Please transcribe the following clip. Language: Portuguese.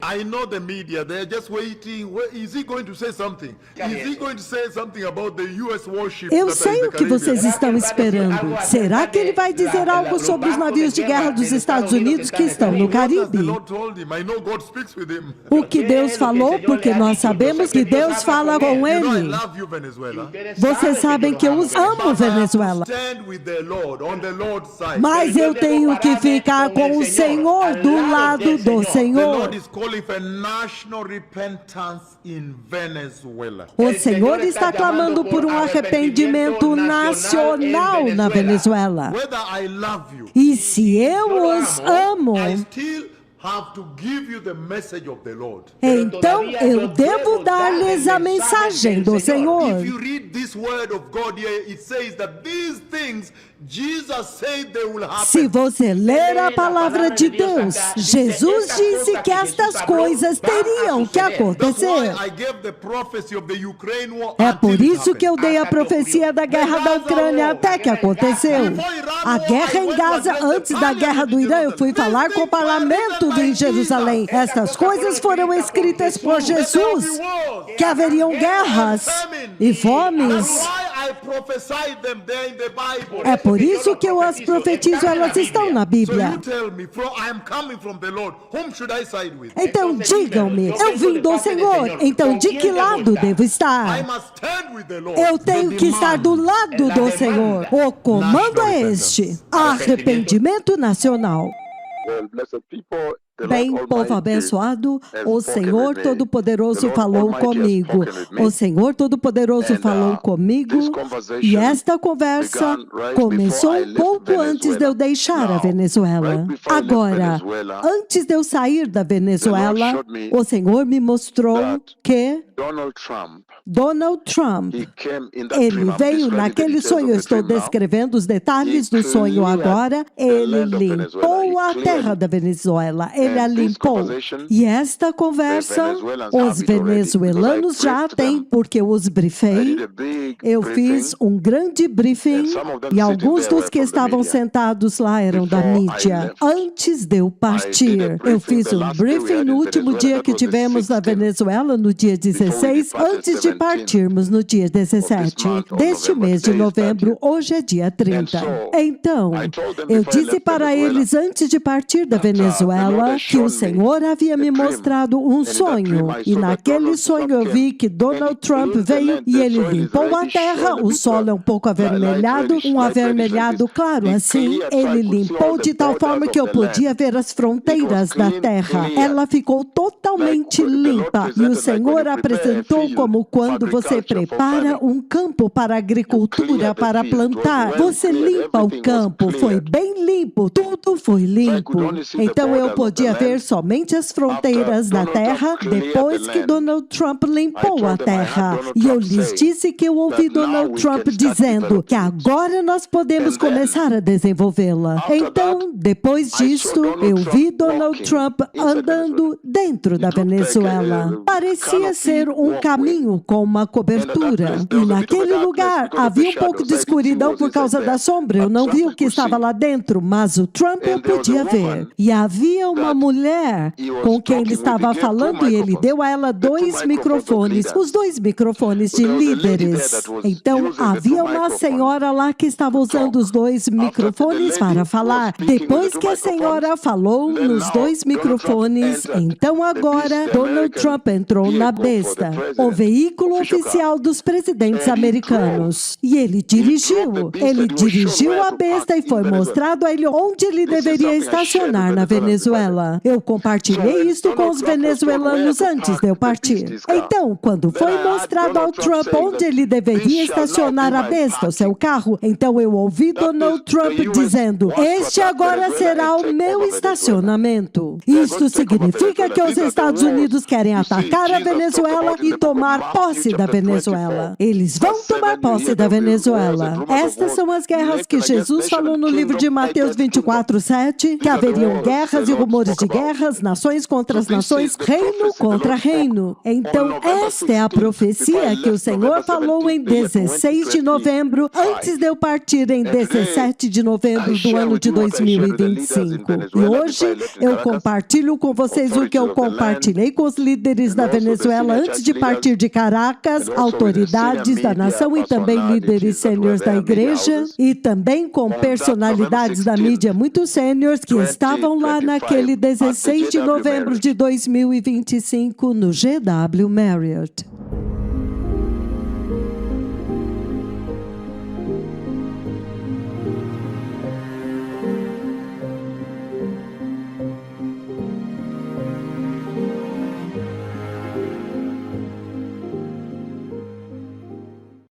I know the media, they're just waiting. Is he going to say something? Is he going to say something about the US warship? Eu sei o que vocês estão esperando. Será que ele vai dizer algo sobre os navios de guerra dos Estados Unidos que estão no Caribe? O que Deus falou, porque nós sabemos que Deus fala com ele. Vocês sabem que eu os amo, Venezuela. Mas eu tenho que ficar com o Senhor, do lado do Senhor. O Senhor está clamando por um arrependimento nacional na Venezuela. E se eu os amo, então eu devo dar-lhes a mensagem do Senhor. Se você ler a palavra de Deus, Jesus disse que estas coisas teriam que acontecer. É por isso que eu dei a profecia da guerra da Ucrânia até que aconteceu. A guerra em Gaza, antes da guerra do Irã, eu fui falar com o parlamento em Jerusalém. Estas coisas foram escritas por Jesus, que haveriam guerras e fomes. É por isso que eu as profetizo, elas estão na Bíblia. Então digam-me, eu vim do Senhor, então de que lado devo estar? Eu tenho que estar do lado do Senhor. O comando é este: arrependimento nacional. Bem, povo abençoado, o Senhor Todo-Poderoso falou comigo. O Senhor Todo-Poderoso falou comigo e esta conversa começou um pouco antes de eu deixar a Venezuela. Agora, antes de eu sair da Venezuela, o Senhor me mostrou que Donald Trump, ele veio naquele sonho, eu estou descrevendo os detalhes do sonho agora, ele limpou a terra da Venezuela, ele a limpou. E esta conversa, os venezuelanos já têm, porque eu os briefei, eu fiz um grande briefing, e alguns dos que estavam sentados lá eram da mídia. Antes de eu partir, eu fiz um briefing no último dia que tivemos na Venezuela, no dia 16, antes de partirmos no dia 17 deste mês de novembro. Hoje é dia 30. Então, eu disse para eles antes de partir da Venezuela que o Senhor havia me mostrado um sonho, e naquele sonho eu vi que Donald Trump veio e ele limpou a terra. O solo é um pouco avermelhado, um avermelhado claro assim. Ele limpou de tal forma que eu podia ver as fronteiras da terra. Ela ficou totalmente limpa, e o Senhor apresentou como quando você prepara um campo para a agricultura, para plantar. Você limpa o campo, foi bem limpo, tudo foi limpo. Então eu podia ver somente as fronteiras da terra depois que Donald Trump limpou a terra. E eu lhes disse que eu ouvi Donald Trump dizendo que agora nós podemos começar a desenvolvê-la. Então, depois disto, eu vi Donald Trump andando dentro da Venezuela. Parecia ser um caminho com uma cobertura. E naquele lugar havia um pouco de escuridão por causa da sombra. Eu não vi o que estava lá dentro, mas o Trump eu podia ver. E havia uma mulher com quem ele estava falando e ele deu a ela 2 microfones, os 2 microfones de líderes. Então havia uma senhora lá que estava usando os 2 microfones para falar. Depois que a senhora falou nos 2 microfones, então agora Donald Trump entrou na besta, o veículo oficial dos presidentes americanos. E ele dirigiu a besta e foi mostrado a ele onde ele deveria estacionar na Venezuela. Eu compartilhei isto com os venezuelanos antes de eu partir. Então, quando foi mostrado ao Trump onde ele deveria estacionar a besta, o seu carro, então eu ouvi Donald Trump dizendo: este agora será o meu estacionamento. Isto significa que os Estados Unidos querem atacar a Venezuela e tomar posse da Venezuela. Eles vão tomar posse da Venezuela. Estas são as guerras que Jesus falou no livro de Mateus 24:7, que haveriam guerras e rumores de guerras, nações contra as nações, reino contra reino. Então, esta é a profecia que o Senhor falou em 16 de novembro, antes de eu partir em 17 de novembro do ano de 2025. E hoje eu compartilho com vocês o que eu compartilhei com os líderes da Venezuela antes de partir de Caracas, autoridades da nação e também líderes sêniores da igreja e também com personalidades da mídia muito sêniores que estavam lá naquele 16 de novembro de 2025 no GW Marriott.